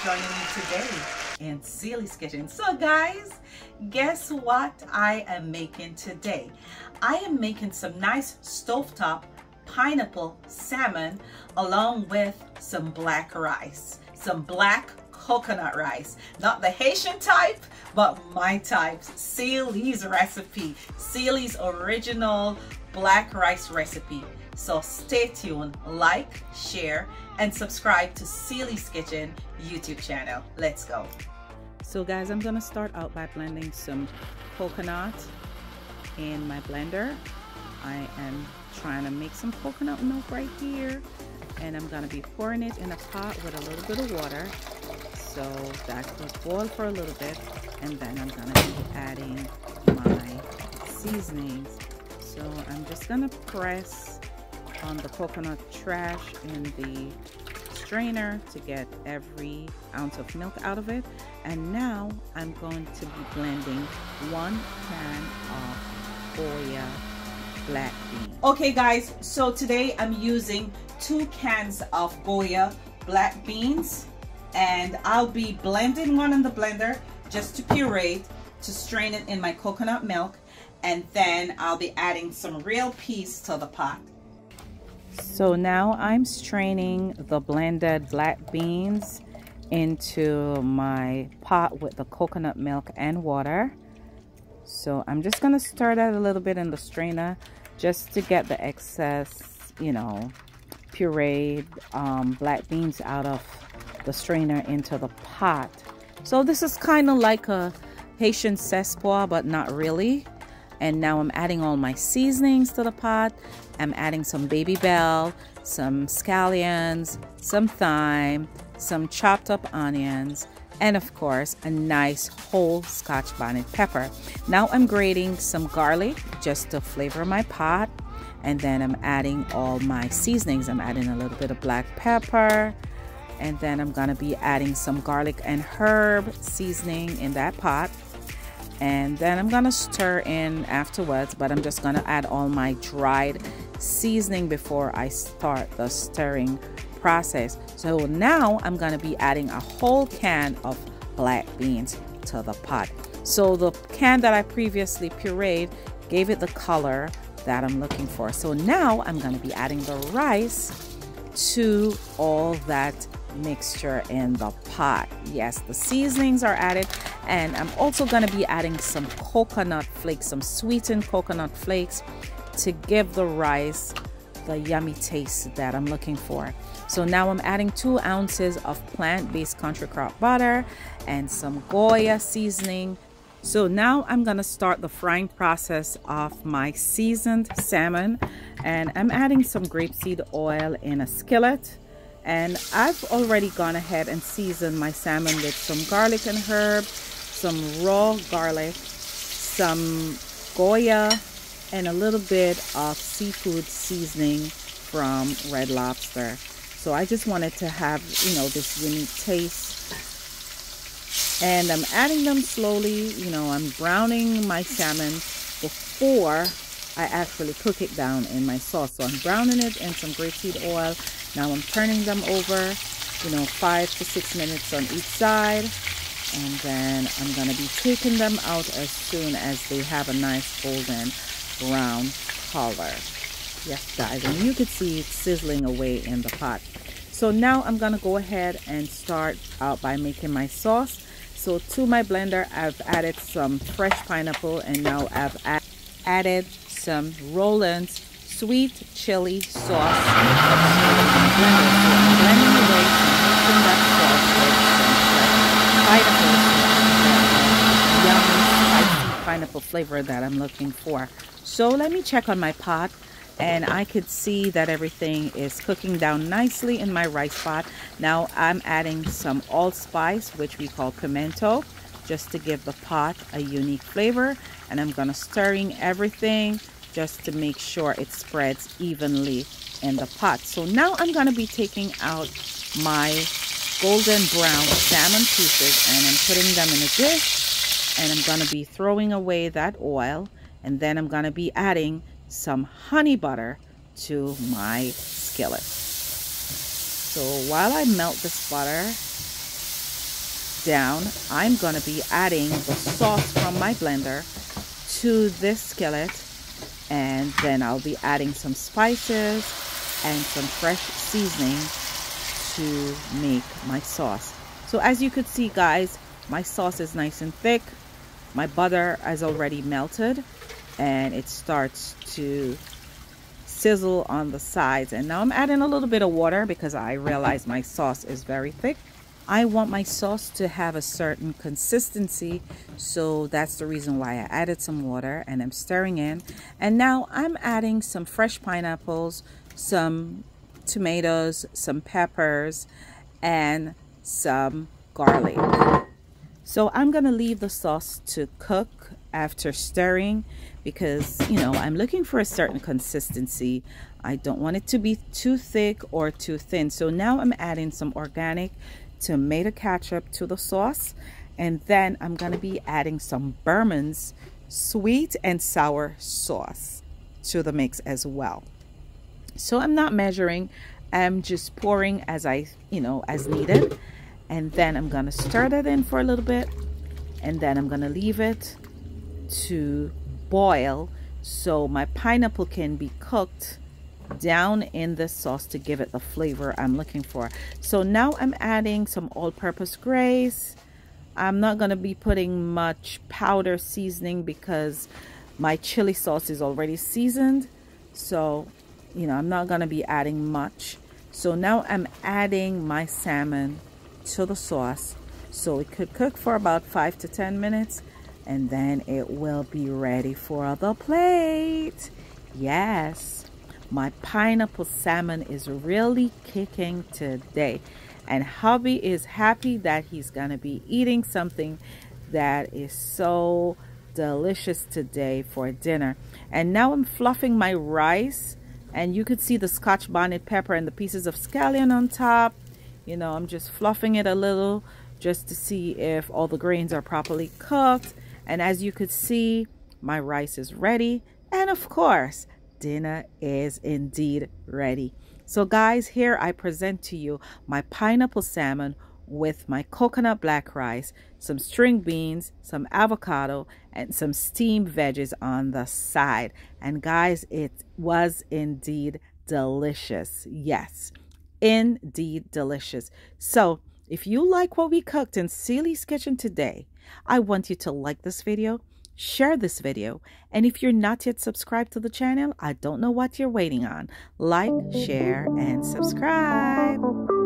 joining me today in Sally's Kitchen. So guys, guess what I am making today? I am making some nice stovetop pineapple salmon along with some black rice, some black coconut rice, not the Haitian type, but my type, Sally's recipe, Sally's original black rice recipe. So stay tuned, like, share, and subscribe to Sally's Kitchen YouTube channel. Let's go. So guys, I'm gonna start out by blending some coconut in my blender. I am trying to make some coconut milk right here, and I'm gonna be pouring it in a pot with a little bit of water so that will boil for a little bit, and then I'm gonna be adding my seasonings. So I'm just gonna press on the coconut trash in the strainer to get every ounce of milk out of it. And now I'm going to be blending 1 can of Goya black beans. Okay guys, so today I'm using 2 cans of Goya black beans, and I'll be blending one in the blender just to puree, to strain it in my coconut milk, and then I'll be adding some real peas to the pot. So now I'm straining the blended black beans into my pot with the coconut milk and water. So I'm just going to stir that a little bit in the strainer just to get the excess, you know, pureed black beans out of the strainer into the pot. So this is kind of like a Haitian cespoir, but not really. And now I'm adding all my seasonings to the pot. I'm adding some baby bell, some scallions, some thyme, some chopped up onions, and of course a nice whole Scotch bonnet pepper. Now I'm grating some garlic just to flavor my pot, and then I'm adding all my seasonings. I'm adding a little bit of black pepper, and then I'm gonna be adding some garlic and herb seasoning in that pot. And then I'm gonna stir in afterwards, but I'm just gonna add all my dried seasoning before I start the stirring process. So now I'm gonna be adding a whole can of black beans to the pot. So the can that I previously pureed gave it the color that I'm looking for. So now I'm gonna be adding the rice to all that mixture in the pot. Yes, the seasonings are added, and I'm also going to be adding some coconut flakes, some sweetened coconut flakes, to give the rice the yummy taste that I'm looking for. So now I'm adding 2 ounces of plant-based country crock butter and some Goya seasoning. So now I'm going to start the frying process of my seasoned salmon, and I'm adding some grapeseed oil in a skillet. And I've already gone ahead and seasoned my salmon with some garlic and herb, some raw garlic, some Goya, and a little bit of seafood seasoning from Red Lobster. So I just wanted to have, you know, this unique taste. And I'm adding them slowly. You know, I'm browning my salmon before I actually cook it down in my sauce. So I'm browning it in some grapeseed oil. Now I'm turning them over, you know, 5 to 6 minutes on each side. And then I'm going to be taking them out as soon as they have a nice golden brown color. Yes, guys, and you can see it sizzling away in the pot. So now I'm going to go ahead and start out by making my sauce. So to my blender, I've added some fresh pineapple, and now I've added some Roland's sweet chili sauce. So I'm blending away and mixing that sauce with some pineapple, yummy, spicy pineapple flavor that I'm looking for. So let me check on my pot, and I could see that everything is cooking down nicely in my rice pot. Now I'm adding some allspice, which we call pimento, just to give the pot a unique flavor, and I'm gonna stirring everything just to make sure it spreads evenly in the pot. So now I'm going to be taking out my golden brown salmon pieces, and I'm putting them in a dish, and I'm going to be throwing away that oil, and then I'm going to be adding some honey butter to my skillet. So while I melt this butter, down, I'm going to be adding the sauce from my blender to this skillet, and then I'll be adding some spices and some fresh seasoning to make my sauce. So as you could see, guys, my sauce is nice and thick. My butter has already melted and it starts to sizzle on the sides, and now I'm adding a little bit of water because I realize my sauce is very thick. I want my sauce to have a certain consistency, so that's the reason why I added some water, and I'm stirring in. And now I'm adding some fresh pineapples, some tomatoes, some peppers, and some garlic. So I'm gonna leave the sauce to cook after stirring because, you know, I'm looking for a certain consistency. I don't want it to be too thick or too thin. So now I'm adding some organic tomato ketchup to the sauce, and then I'm gonna be adding some Berman's sweet and sour sauce to the mix as well. So I'm not measuring, I'm just pouring as as needed, and then I'm gonna stir that in for a little bit, and then I'm gonna leave it to boil so my pineapple can be cooked down in the sauce to give it the flavor I'm looking for. So now I'm adding some all-purpose grace. I'm not going to be putting much powder seasoning because my chili sauce is already seasoned, so I'm not going to be adding much. So now I'm adding my salmon to the sauce so it could cook for about 5 to 10 minutes, and then it will be ready for the plate. Yes, my pineapple salmon is really kicking today, and hubby is happy that he's gonna be eating something that is so delicious today for dinner. And now I'm fluffing my rice, and you could see the Scotch bonnet pepper and the pieces of scallion on top. I'm just fluffing it a little just to see if all the grains are properly cooked. And as you could see, my rice is ready, and of course dinner is indeed ready. So guys, here I present to you my pineapple salmon with my coconut black rice, some string beans, some avocado, and some steamed veggies on the side. And guys, it was indeed delicious. Yes, indeed delicious. So if you like what we cooked in Celie's Kitchen today, I want you to like this video, share this video, and if you're not yet subscribed to the channel, I don't know what you're waiting on. Like, share, and subscribe.